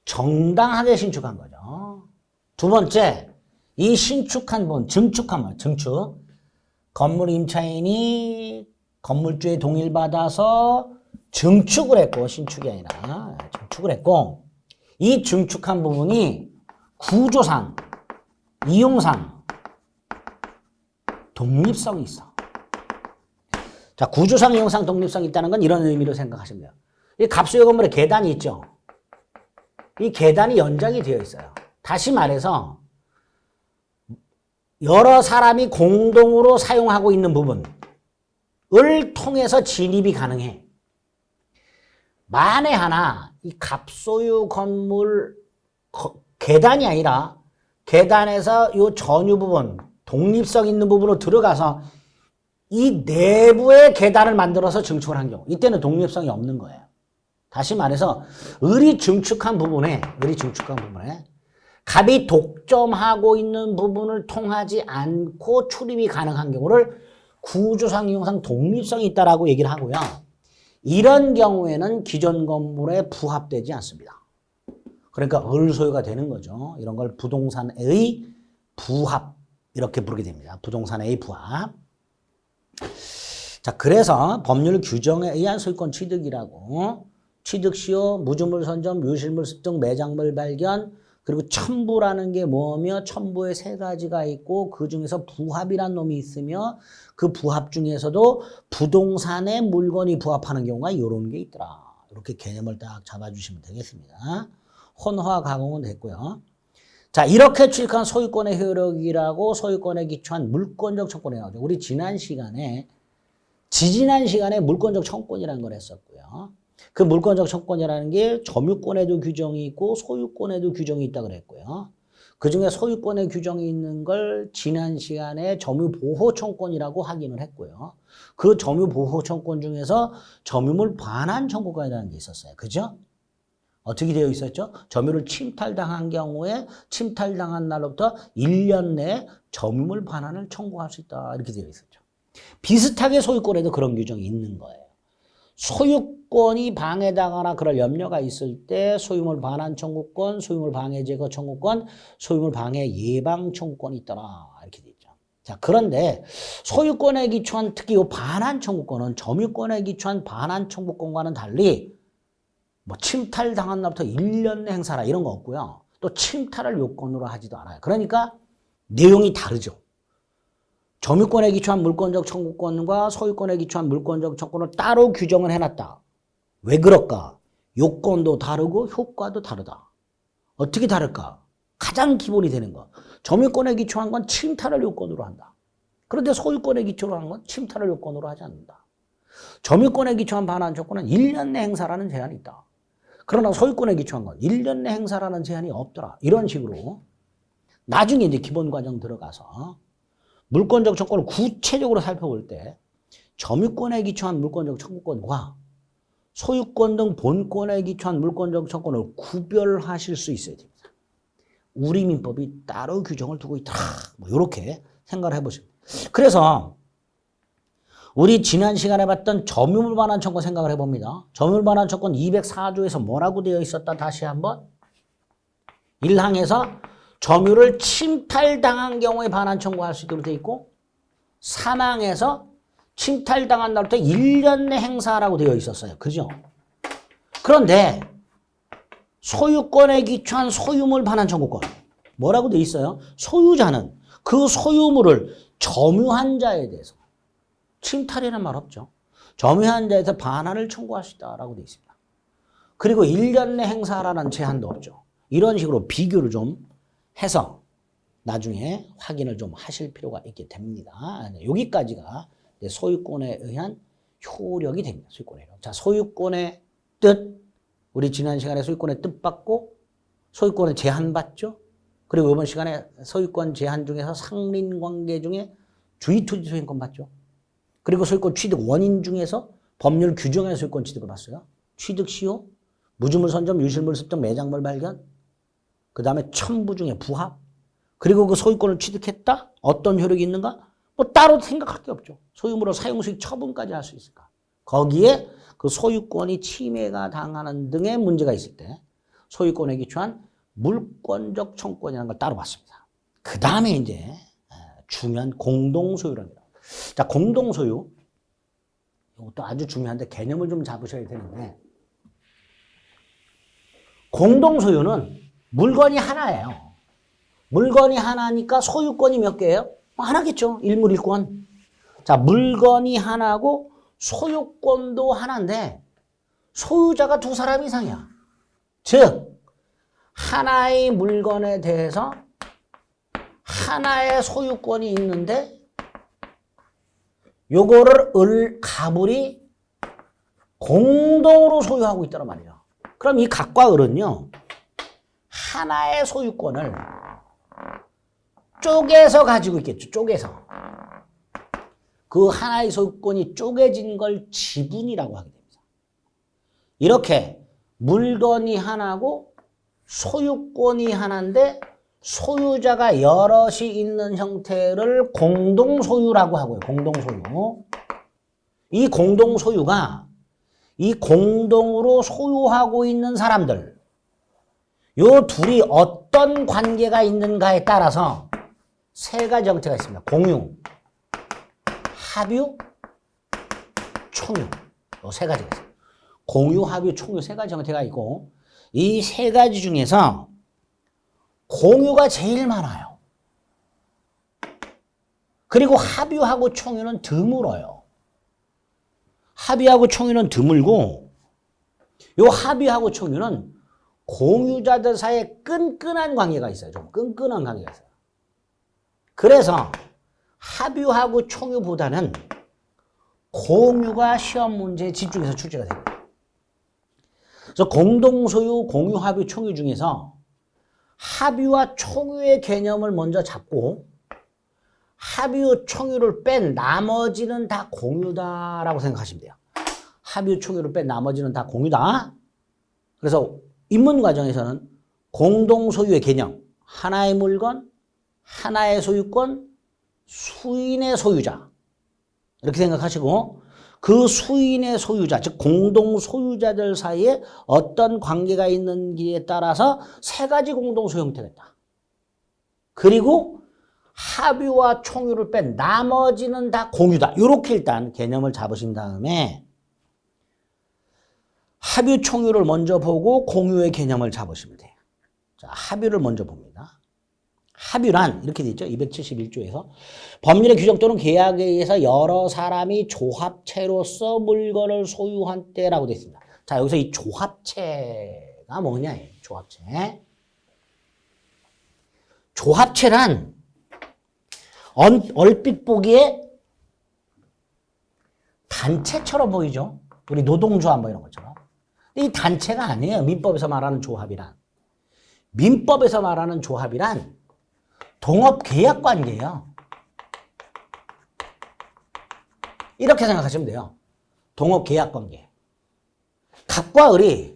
정당하게 신축한 거죠. 두 번째, 이 신축한 분, 증축. 건물 임차인이 건물주의 동의를 받아서 증축을 했고, 신축이 아니라 증축을 했고, 이 증축한 부분이 구조상, 이용상 독립성이 있어. 자, 구조상, 이용상 독립성이 있다는 건 이런 의미로 생각하시면 돼요. 이 갑수의 건물에 계단이 있죠. 이 계단이 연장이 되어 있어요. 다시 말해서 여러 사람이 공동으로 사용하고 있는 부분을 통해서 진입이 가능해. 만에 하나 이 갑소유 건물 계단이 아니라 계단에서 이 전유 부분, 독립성 있는 부분으로 들어가서 이 내부의 계단을 만들어서 증축을 한 경우, 이때는 독립성이 없는 거예요. 다시 말해서 을이 증축한 부분에 갑이 독점하고 있는 부분을 통하지 않고 출입이 가능한 경우를 구조상, 이용상 독립성이 있다라고 얘기를 하고요. 이런 경우에는 기존 건물에 부합되지 않습니다. 그러니까 을 소유가 되는 거죠. 이런 걸 부동산의 부합 이렇게 부르게 됩니다. 부동산의 부합. 자, 그래서 법률 규정에 의한 소유권 취득이라고 취득 시효, 무주물 선점, 유실물 습득, 매장물 발견, 그리고 첨부라는 게 뭐며 첨부에 세 가지가 있고 그 중에서 부합이란 놈이 있으며 그 부합 중에서도 부동산에 물건이 부합하는 경우가 이런 게 있더라. 이렇게 개념을 딱 잡아주시면 되겠습니다. 혼화 가공은 됐고요. 자, 이렇게 취득한 소유권의 효력이라고 소유권에 기초한 물권적 청권이 나오죠. 우리 지지난 시간에 물권적 청권이라는 걸 했었고요. 그 물권적 청권이라는 게 점유권에도 규정이 있고 소유권에도 규정이 있다고 그랬고요. 그중에 소유권에 규정이 있는 걸 지난 시간에 점유보호 청권이라고 확인을 했고요. 그 점유보호 청권 중에서 점유물 반환 청구권이라는 게 있었어요. 그죠? 어떻게 되어 있었죠? 점유를 침탈당한 경우에 침탈당한 날로부터 1년 내에 점유물 반환을 청구할 수 있다. 이렇게 되어 있었죠. 비슷하게 소유권에도 그런 규정이 있는 거예요. 소유권이 방해당하거나 그럴 염려가 있을 때 소유물 반환 청구권, 소유물 방해 제거 청구권, 소유물 방해 예방 청구권이 있더라. 이렇게 되어 있죠. 자, 그런데 소유권에 기초한 특히 이 반환 청구권은 점유권에 기초한 반환 청구권과는 달리 뭐 침탈당한 날부터 1년 내 행사라 이런 거 없고요. 또 침탈을 요건으로 하지도 않아요. 그러니까 내용이 다르죠. 점유권에 기초한 물권적 청구권과 소유권에 기초한 물권적 청구권을 따로 규정을 해놨다. 왜 그럴까? 요건도 다르고 효과도 다르다. 어떻게 다를까? 가장 기본이 되는 거. 점유권에 기초한 건 침탈을 요건으로 한다. 그런데 소유권에 기초로 하는 건 침탈을 요건으로 하지 않는다. 점유권에 기초한 반환 청구는 1년 내 행사라는 제한이 있다. 그러나 소유권에 기초한 건 1년 내 행사라는 제한이 없더라. 이런 식으로 나중에 이제 기본 과정 들어가서 물권적 청구권을 구체적으로 살펴볼 때 점유권에 기초한 물권적 청구권과 소유권 등 본권에 기초한 물권적 청구권을 구별하실 수 있어야 됩니다. 우리민법이 따로 규정을 두고 있다. 뭐 이렇게 생각을 해보시면. 그래서 우리 지난 시간에 봤던 점유물 반환 청구권 생각을 해봅니다. 점유물 반환 청구권 204조에서 뭐라고 되어 있었다? 다시 한번 1항에서 점유를 침탈당한 경우에 반환 청구할 수 있도록 되어 있고 3항에서 침탈당한 날부터 1년 내 행사라고 되어 있었어요. 그죠? 그런데 소유권에 기초한 소유물 반환 청구권 뭐라고 되어 있어요? 소유자는 그 소유물을 점유한 자에 대해서 침탈이라는 말 없죠. 점유한 자에서 반환을 청구할 수 있다라고 되어 있습니다. 그리고 1년 내 행사라는 제한도 없죠. 이런 식으로 비교를 좀 해서 나중에 확인을 좀 하실 필요가 있게 됩니다. 여기까지가 소유권에 의한 효력이 됩니다. 소유권의 효력. 자, 소유권의 뜻. 우리 지난 시간에 소유권의 뜻 받고 소유권의 제한 받죠. 그리고 이번 시간에 소유권 제한 중에서 상린관계 중에 주의투지 소유권 받죠. 그리고 소유권 취득 원인 중에서 법률 규정의 소유권 취득을 봤어요. 취득 시효, 무주물 선점, 유실물 습득, 매장물 발견, 그 다음에 첨부 중에 부합, 그리고 그 소유권을 취득했다? 어떤 효력이 있는가? 뭐 따로 생각할 게 없죠. 소유물을 사용수익 처분까지 할 수 있을까? 거기에 그 소유권이 침해가 당하는 등의 문제가 있을 때 소유권에 기초한 물권적 청구권이라는 걸 따로 봤습니다. 그 다음에 이제 중요한 공동소유랍니다. 자, 공동소유. 이것도 아주 중요한데 개념을 좀 잡으셔야 되는데 공동소유는 물건이 하나예요. 물건이 하나니까 소유권이 몇 개예요? 하나겠죠. 일물일권. 자, 물건이 하나고 소유권도 하나인데 소유자가 두 사람 이상이야. 즉 하나의 물건에 대해서 하나의 소유권이 있는데 요거를 가불이 공동으로 소유하고 있다는 말이에요. 그럼 이 각과 을은요, 하나의 소유권을 쪼개서 가지고 있겠죠. 쪼개서. 그 하나의 소유권이 쪼개진 걸 지분이라고 하게 됩니다. 이렇게 물건이 하나고 소유권이 하나인데 소유자가 여럿이 있는 형태를 공동소유라고 하고요. 공동소유. 이 공동소유가 이 공동으로 소유하고 있는 사람들, 요 둘이 어떤 관계가 있는가에 따라서 세 가지 형태가 있습니다. 공유, 합유, 총유. 요 세 가지가 있어요. 공유, 합유, 총유 세 가지 형태가 있고 이 세 가지 중에서 공유가 제일 많아요. 그리고 합유하고 총유는 드물어요. 합의하고 총유는 드물고 요 합의하고 총유는 공유자들 사이에 끈끈한 관계가 있어요. 좀 끈끈한 관계가 있어요. 그래서 합의하고 총유보다는 공유가 시험 문제에 집중해서 출제가 됩니다. 그래서 공동소유, 공유, 합의, 총유 중에서 합의와 총유의 개념을 먼저 잡고 합의, 총유를 뺀 나머지는 다 공유다라고 생각하시면 돼요. 합의, 총유를 뺀 나머지는 다 공유다. 그래서 입문 과정에서는 공동소유의 개념, 하나의 물건, 하나의 소유권, 수인의 소유자 이렇게 생각하시고 그 수인의 소유자, 즉 공동소유자들 사이에 어떤 관계가 있는지에 따라서 세 가지 공동소유 형태가 있다. 그리고 합의와 총유를 뺀 나머지는 다 공유다. 이렇게 일단 개념을 잡으신 다음에 합의 총유를 먼저 보고 공유의 개념을 잡으시면 돼요. 자, 합의를 먼저 봅니다. 합의란 이렇게 돼 있죠. 271조에서 법률의 규정 또는 계약에 의해서 여러 사람이 조합체로서 물건을 소유한 때라고 되어 있습니다. 자, 여기서 이 조합체가 뭐냐? 조합체. 조합체란 얼핏 보기에 단체처럼 보이죠. 우리 노동조합 뭐 이런 것처럼. 이 단체가 아니에요. 민법에서 말하는 조합이란. 민법에서 말하는 조합이란 동업계약관계예요. 이렇게 생각하시면 돼요. 동업계약관계. 갑과 을이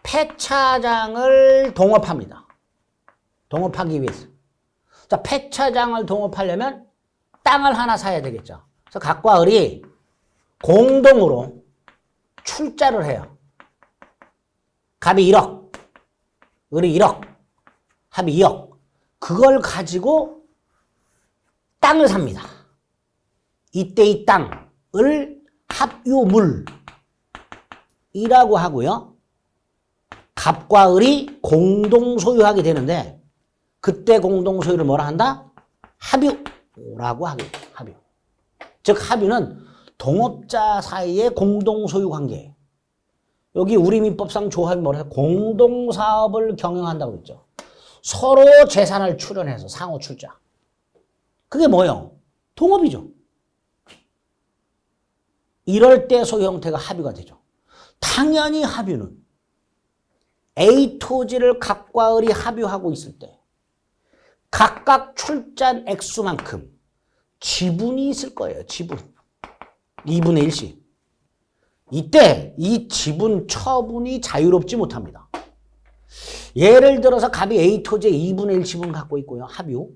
폐차장을 동업합니다. 동업하기 위해서. 자, 폐차장을 동업하려면 땅을 하나 사야 되겠죠. 그래서 갑과 을이 공동으로 출자를 해요. 갑이 1억, 을이 1억, 합이 2억. 그걸 가지고 땅을 삽니다. 이때 이 땅을 합유물이라고 하고요. 갑과 을이 공동 소유하게 되는데 그때 공동 소유를 뭐라 한다? 합유라고 하게 돼요. 합유. 즉 합유는 동업자 사이의 공동 소유 관계. 여기 우리 민법상 조합이 뭐라 해서 공동 사업을 경영한다고 그랬죠. 서로 재산을 출연해서 상호 출자. 그게 뭐예요? 동업이죠. 이럴 때 소유 형태가 합유가 되죠. 당연히 합유는 A 토지를 갑과 을이 합유하고 있을 때 각각 출자한 액수만큼 지분이 있을 거예요. 지분. 2분의 1씩. 이때 이 지분 처분이 자유롭지 못합니다. 예를 들어서 갑이 A 토지에 2분의 1 지분을 갖고 있고요. 합유.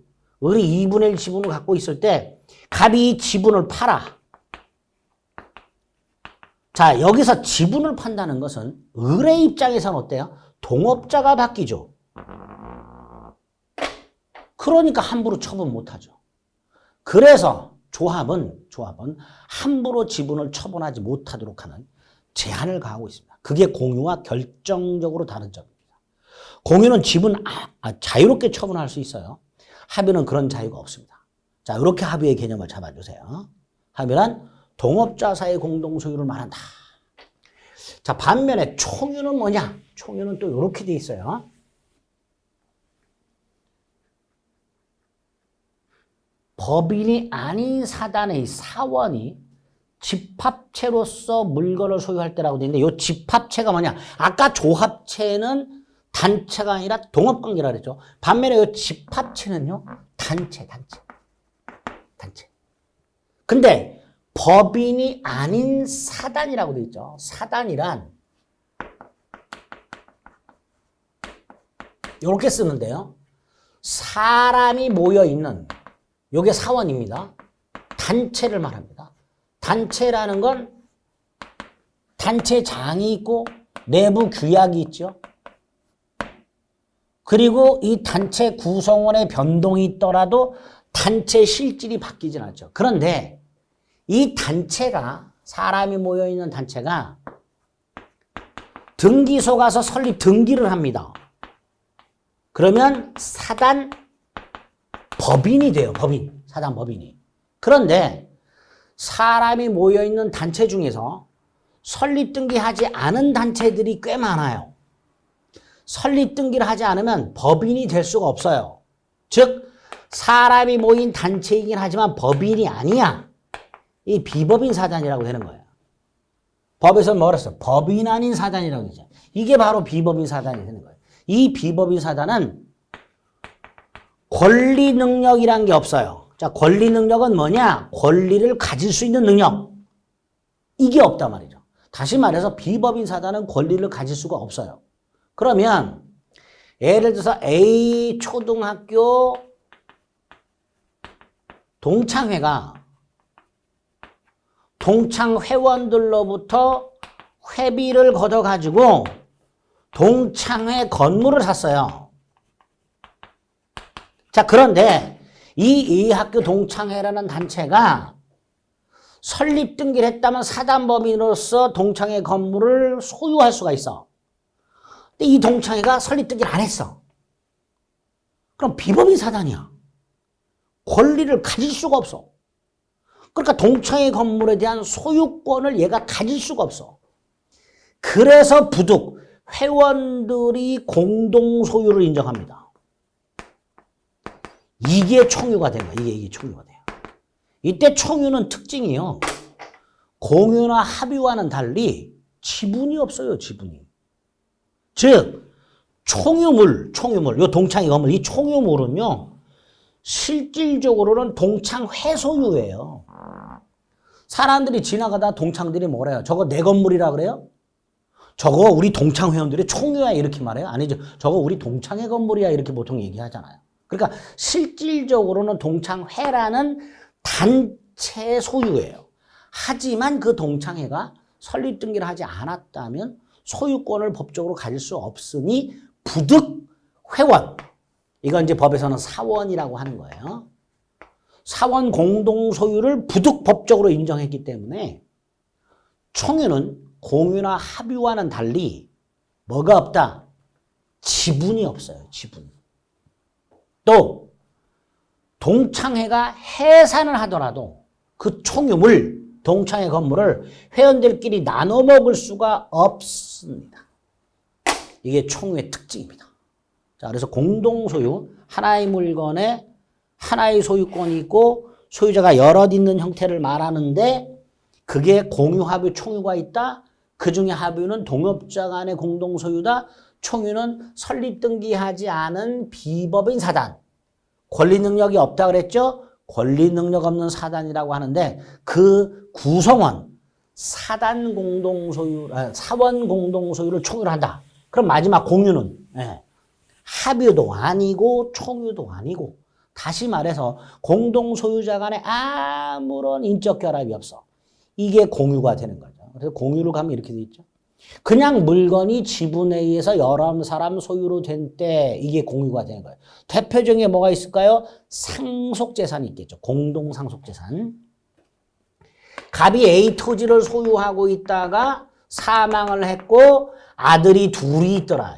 을이 2분의 1 지분을 갖고 있을 때 갑이 이 지분을 팔아. 자, 여기서 지분을 판다는 것은 을의 입장에서는 어때요? 동업자가 바뀌죠. 그러니까 함부로 처분 못하죠. 그래서 조합은 함부로 지분을 처분하지 못하도록 하는 제한을 가하고 있습니다. 그게 공유와 결정적으로 다른 점입니다. 공유는 지분 자유롭게 처분할 수 있어요. 합의는 그런 자유가 없습니다. 자, 이렇게 합의의 개념을 잡아주세요. 합의란 동업자 사이의 공동소유를 말한다. 자, 반면에 총유는 뭐냐? 총유는 또 이렇게 돼 있어요. 법인이 아닌 사단의 사원이 집합체로서 물건을 소유할 때라고 되어 있는데 이 집합체가 뭐냐? 아까 조합체는 단체가 아니라 동업관계라 그랬죠. 반면에 이 집합체는요. 단체. 근데 법인이 아닌 사단이라고 되어 있죠. 사단이란 이렇게 쓰는데요. 사람이 모여있는 요게 사원입니다. 단체를 말합니다. 단체라는 건 단체장이 있고 내부 규약이 있죠. 그리고 이 단체 구성원의 변동이 있더라도 단체 실질이 바뀌진 않죠. 그런데 이 단체가 사람이 모여있는 단체가 등기소 가서 설립 등기를 합니다. 그러면 사단 법인이 돼요. 법인. 사단 법인이. 그런데 사람이 모여있는 단체 중에서 설립 등기하지 않은 단체들이 꽤 많아요. 설립 등기를 하지 않으면 법인이 될 수가 없어요. 즉 사람이 모인 단체이긴 하지만 법인이 아니야. 이 비법인 사단이라고 하는 거예요. 법에서는 뭐라 했어? 법인 아닌 사단이라고 하죠. 이게 바로 비법인 사단이 되는 거예요. 이 비법인 사단은 권리 능력이란 게 없어요. 자, 권리 능력은 뭐냐? 권리를 가질 수 있는 능력. 이게 없단 말이죠. 다시 말해서 비법인 사단은 권리를 가질 수가 없어요. 그러면 예를 들어서 A 초등학교 동창회가 동창 회원들로부터 회비를 걷어가지고 동창회 건물을 샀어요. 자, 그런데 이 학교 동창회라는 단체가 설립 등기를 했다면 사단법인으로서 동창회 건물을 소유할 수가 있어. 근데 이 동창회가 설립 등기를 안 했어. 그럼 비법인 사단이야. 권리를 가질 수가 없어. 그러니까 동창회 건물에 대한 소유권을 얘가 가질 수가 없어. 그래서 부득 회원들이 공동 소유를 인정합니다. 이게 총유가 된 거야. 이게 총유가 돼요. 이때 총유는 특징이요. 공유나 합의와는 달리 지분이 없어요. 지분이. 즉 총유물, 요 동창회 건물, 이 총유물은요. 실질적으로는 동창회 소유예요. 사람들이 지나가다 동창들이 뭐래요? 저거 내 건물이라 그래요? 저거 우리 동창 회원들이 총유야 이렇게 말해요? 아니죠. 저거 우리 동창회 건물이야 이렇게 보통 얘기하잖아요. 그러니까 실질적으로는 동창회라는 단체 소유예요. 하지만 그 동창회가 설립 등기를 하지 않았다면 소유권을 법적으로 가질 수 없으니 부득 회원. 이건 이제 법에서는 사원이라고 하는 거예요. 사원 공동 소유를 부득 법적으로 인정했기 때문에 총유는 공유나 합의와는 달리 뭐가 없다? 지분이 없어요. 지분. 또 동창회가 해산을 하더라도 그 총유물, 동창회 건물을 회원들끼리 나눠 먹을 수가 없습니다. 이게 총유의 특징입니다. 자, 그래서 공동소유, 하나의 물건에 하나의 소유권이 있고 소유자가 여럿 있는 형태를 말하는데 그게 공유, 합의, 총유가 있다. 그 중에 합의는 동업자 간의 공동소유다. 총유는 설립 등기하지 않은 비법인 사단. 권리 능력이 없다 그랬죠? 권리 능력 없는 사단이라고 하는데 그 구성원, 사단 공동소유, 사원 공동소유를 총유를 한다. 그럼 마지막 공유는 합의도 아니고 총유도 아니고 다시 말해서 공동소유자 간에 아무런 인적 결합이 없어. 이게 공유가 되는 거죠. 그래서 공유를 가면 이렇게 돼 있죠. 그냥 물건이 지분에 의해서 여러 사람 소유로 된 때 이게 공유가 되는 거예요. 대표적인 게 뭐가 있을까요? 상속재산이 있겠죠. 공동상속재산. 갑이 A 토지를 소유하고 있다가 사망을 했고 아들이 둘이 있더라.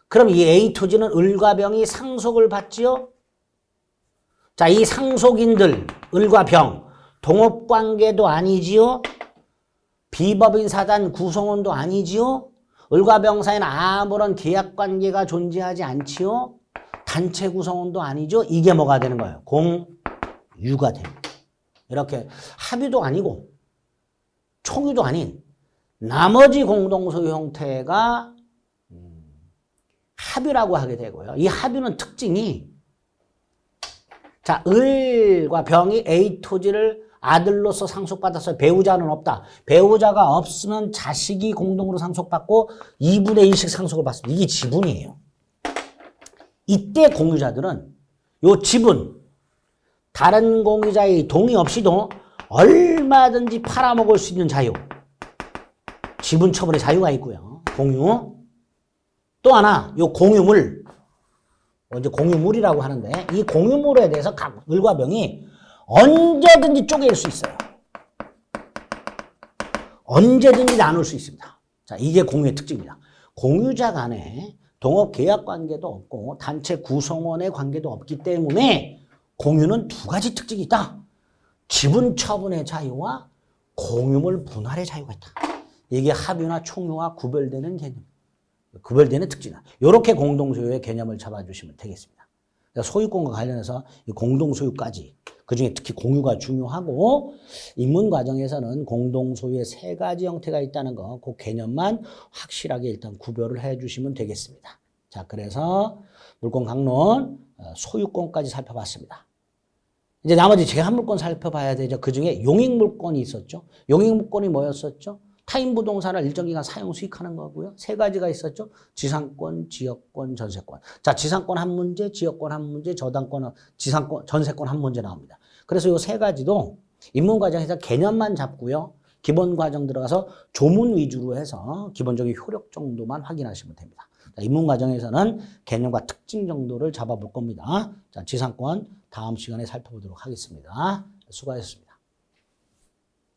그럼 이 A 토지는 을과 병이 상속을 받지요? 자, 이 상속인들, 을과 병, 동업관계도 아니지요? 비법인 사단 구성원도 아니지요? 을과 병 사이는 아무런 계약관계가 존재하지 않지요? 단체 구성원도 아니죠? 이게 뭐가 되는 거예요? 공유가 됩니다. 이렇게 합의도 아니고 총유도 아닌 나머지 공동소유 형태가 합의라고 하게 되고요. 이 합의는 특징이 자, 을과 병이 A 토지를 아들로서 상속받았어요. 배우자는 없다. 배우자가 없으면 자식이 공동으로 상속받고 2분의 1씩 상속을 받습니다. 이게 지분이에요. 이때 공유자들은 요 지분, 다른 공유자의 동의 없이도 얼마든지 팔아먹을 수 있는 자유. 지분 처분의 자유가 있고요. 공유. 또 하나, 요 공유물. 이제 공유물이라고 하는데 이 공유물에 대해서 각 을과 병이 언제든지 쪼갤 수 있어요. 언제든지 나눌 수 있습니다. 자, 이게 공유의 특징입니다. 공유자 간에 동업 계약 관계도 없고 단체 구성원의 관계도 없기 때문에 공유는 두 가지 특징이 있다. 지분 처분의 자유와 공유물 분할의 자유가 있다. 이게 합유나 총유와 구별되는 개념. 구별되는 특징이다. 이렇게 공동소유의 개념을 잡아주시면 되겠습니다. 소유권과 관련해서 공동소유까지 그중에 특히 공유가 중요하고 입문 과정에서는 공동소유의 세 가지 형태가 있다는 거 그 개념만 확실하게 일단 구별을 해주시면 되겠습니다. 자, 그래서 물권 강론 소유권까지 살펴봤습니다. 이제 나머지 제한물권 살펴봐야 되죠. 그중에 용익물권이 있었죠. 용익물권이 뭐였었죠? 타인 부동산을 일정 기간 사용 수익하는 거고요. 세 가지가 있었죠. 지상권, 지역권, 전세권. 자, 지상권 한 문제, 지역권 한 문제, 저당권, 지상권, 전세권 한 문제 나옵니다. 그래서 이 세 가지도 입문 과정에서 개념만 잡고요. 기본 과정 들어가서 조문 위주로 해서 기본적인 효력 정도만 확인하시면 됩니다. 자, 입문 과정에서는 개념과 특징 정도를 잡아볼 겁니다. 자, 지상권 다음 시간에 살펴보도록 하겠습니다. 수고하셨습니다.